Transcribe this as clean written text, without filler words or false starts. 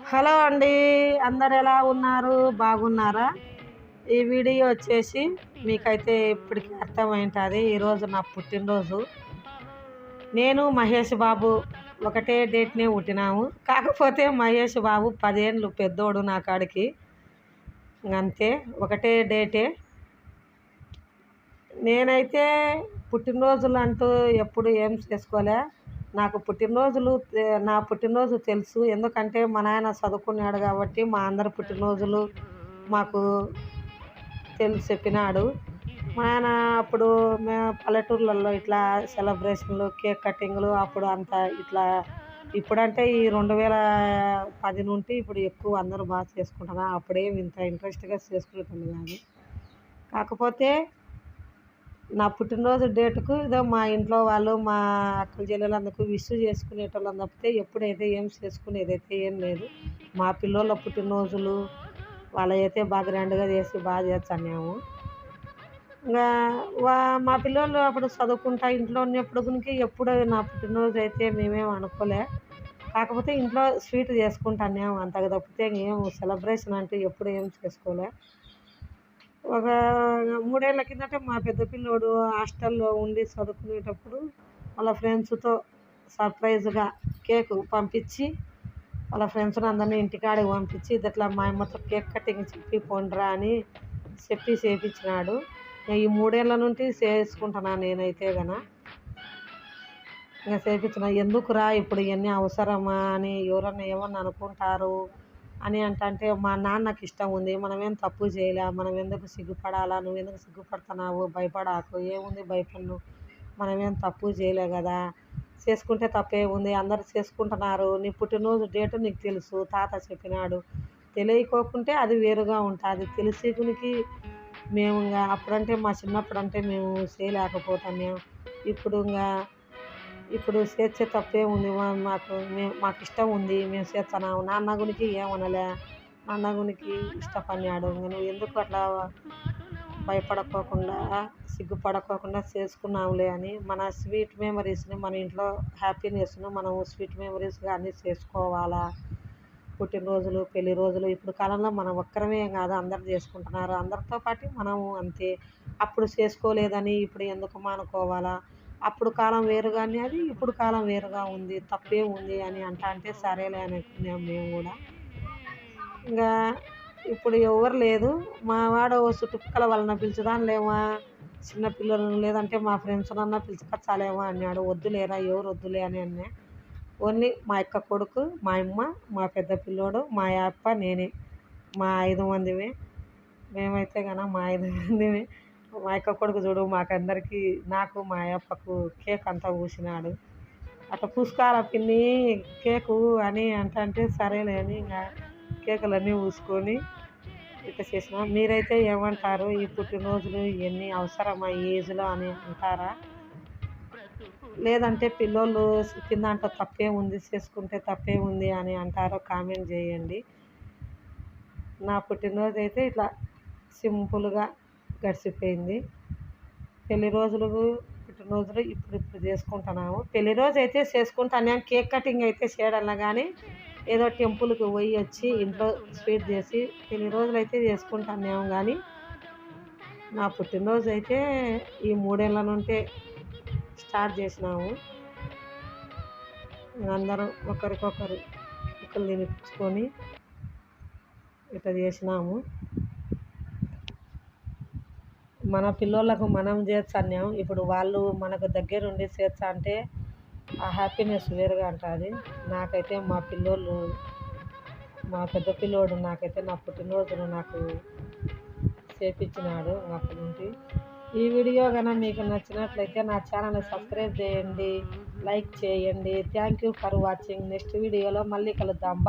Hello అండి, అందరు ఎలా ఉన్నారు? బాగున్నారా? ఈ వీడియో వచ్చేసి మీకైతే ఇప్పటికి అర్థమైంటుంది. ఈరోజు నా పుట్టినరోజు. నేను మహేష్ బాబు ఒకటే డేట్నే పుట్టినాము. కాకపోతే మహేష్ బాబు 10 ఏళ్ళు పెద్దోడు నా కాడికి. అంతే, ఒకటే డేటే. నేనైతే పుట్టినరోజులు అంటూ ఎప్పుడు ఏం చేసుకోలే. నాకు నా పుట్టినరోజు తెలుసు. ఎందుకంటే మా నాయన చదువుకున్నాడు కాబట్టి మా అందరి పుట్టినరోజులు మాకు చెప్పినాడు. మా నాయన అప్పుడు మేము పల్లెటూర్లలో ఇట్లా సెలబ్రేషన్లు, కేక్ కటింగ్లు అప్పుడు అంత ఇట్లా. ఇప్పుడంటే ఈ 2010 నుండి ఇప్పుడు ఎక్కువ అందరూ బాగా చేసుకుంటున్నారు. అప్పుడేమి ఇంత ఇంట్రెస్ట్గా చేసుకునేటోళ్ళు కాదు. కాకపోతే నా పుట్టినరోజు డేటుకు ఇదో మా ఇంట్లో వాళ్ళు, మా అక్కల చెల్లెలందుకు విష్ చేసుకునేటోళ్ళం తప్పితే ఎప్పుడైతే ఏం చేసుకునేదైతే ఏం లేదు. మా పిల్లోళ్ళ పుట్టినరోజులు వాళ్ళైతే బాగా గ్రాండ్గా చేసి బాగా చేస్తున్నాము. ఇంకా మా పిల్లోళ్ళు అప్పుడు చదువుకుంటా ఇంట్లో ఉన్నప్పుడు గునికి ఎప్పుడు నా పుట్టినరోజు అయితే మేమేం అనుకోలే. కాకపోతే ఇంట్లో స్వీట్ చేసుకుంటాను అంతగా తప్పితే ఏం సెలబ్రేషన్ అంటూ ఎప్పుడు ఏం చేసుకోలే. ఒక 3 ఏళ్ల కిందట మా పెద్ద పిల్లోడు హాస్టల్లో ఉండి చదువుకునేటప్పుడు వాళ్ళ ఫ్రెండ్స్తో సర్ప్రైజ్గా కేకు పంపించి, వాళ్ళ ఫ్రెండ్స్ని అందరినీ ఇంటికాడికి పంపించి ఇట్లా మా అమ్మతో కేక్ కటింగ్ చెప్పి పొండ్రా అని చెప్పి చేయించినాడు. ఈ 3 ఏళ్ల నుండి చేసుకుంటున్నాను నేనైతే ఇంకా చేయించిన. ఎందుకురా ఇప్పుడు ఇవన్నీ అవసరమా అని ఎవరన్నా ఏమన్నా అనుకుంటారు అని అంటే మా నాన్నకి ఇష్టం ఉంది, మనమేం తప్పు చేయలే, మనం ఎందుకు సిగ్గుపడాలా, నువ్వు ఎందుకు సిగ్గుపడుతున్నావు, భయపడాకు, ఏముంది భయపడను, మనమేం తప్పు చేయలే కదా, చేసుకుంటే తప్పే ఉంది, అందరు చేసుకుంటున్నారు, నీ పుట్టినరోజు డేటు నీకు తెలుసు, తాత చెప్పినాడు, తెలియకోకుంటే అది వేరుగా ఉంటుంది, తెలిసి గునికి మేము ఇంకా అప్పుడంటే మా చిన్నప్పుడు అంటే మేము చేయలేకపోతున్నాం. ఇప్పుడు చేర్చే తప్పే ఉంది, మాకు ఇష్టం ఉంది, మేము చేస్తున్నాము. నాన్న గునికి ఏమనలే, నాన్న గునికి ఇష్టపడినాడు. నువ్వు ఎందుకు అట్లా భయపడకోకుండా సిగ్గుపడకోకుండా చేసుకున్నాములే అని మన స్వీట్ మెమరీస్ని, మన ఇంట్లో హ్యాపీనెస్ను మనం స్వీట్ మెమరీస్గా అన్నీ చేసుకోవాలా. పుట్టినరోజులు, పెళ్లి రోజులు ఇప్పుడు కాలంలో మనం ఒక్కరమే కాదు అందరు చేసుకుంటున్నారు. అందరితో పాటు మనము అంతే. అప్పుడు చేసుకోలేదని ఇప్పుడు ఎందుకు మానుకోవాలా, అప్పుడు కాలం వేరుగానే అది ఇప్పుడు కాలం వేరుగా ఉంది, తప్పే ఉంది అని అంటే సరేలే అనుకున్నాం మేము కూడా. ఇంకా ఇప్పుడు ఎవరు లేదు. మా వాడు చుట్టుపక్కల వాళ్ళని పిలుచుదానిలేమా, చిన్నపిల్లలను లేదంటే మా ఫ్రెండ్స్నన్నా పిలుచుకొచ్చాలేమో అన్నాడు. వద్దులేరా, ఎవరు వద్దులే అని అన్నా. ఓన్లీ మా అక్క కొడుకు, మా అమ్మ, మా పెద్ద పిల్లోడు, మా అప్ప, నేనే, మా 5 మందిమే. మేమైతే మా 5 మందిమే. మా అక్క కొడుకు చూడు మాకందరికీ, నాకు మా అప్పకు కేక్ అంతా పూసినాడు. అట్లా పూసుకోవాలా పిన్ని కేకు అని అంటే సరేలే అని ఇంకా కేకులన్నీ పూసుకొని ఇట్లా చేసినాం. మీరైతే ఏమంటారు? ఈ పుట్టినరోజులు ఇవన్నీ అవసరమా ఈ ఏజ్లో అని అంటారా? లేదంటే పిల్లోళ్ళు దాంట్లో తప్పే ఉంది, చేసుకుంటే తప్పే ఉంది అని అంటారో కామెంట్ చేయండి. నా పుట్టినరోజు అయితే ఇట్లా సింపుల్గా గడిచిపోయింది. పెళ్లి రోజులు, పుట్టినరోజులు ఇప్పుడు చేసుకుంటున్నాము. పెళ్లి రోజు అయితే చేసుకుంటాను, కేక్ కటింగ్ అయితే చేయడంలా కానీ ఏదో టెంపుల్కి పోయి వచ్చి ఇంట్లో స్వీట్ చేసి పెళ్లి రోజులు అయితే చేసుకుంటాను కానీ నా పుట్టినరోజు అయితే ఈ 3 ఏళ్ల నుండే స్టార్ట్ చేసినాము. అందరం ఒకరికొకరు కేకులు తినిపించుకొని ఇట్లా చేసినాము. మన పిల్లోళ్ళకు మనం చేస్తున్నాం, ఇప్పుడు వాళ్ళు మనకు దగ్గరుండి చేస్తా అంటే ఆ హ్యాపీనెస్ వేరుగా ఉంటుంది. నాకైతే మా పిల్లోళ్ళు, మా పెద్ద పిల్లోడు నాకైతే నా పుట్టినరోజును నాకు చేపించినాడు అప్పటి నుండి. ఈ వీడియో మీకు నచ్చినట్లయితే నా ఛానల్ని సబ్స్క్రైబ్ చేయండి, లైక్ చేయండి. Thank you for watching. Next వీడియోలో మళ్ళీ కలుద్దాం.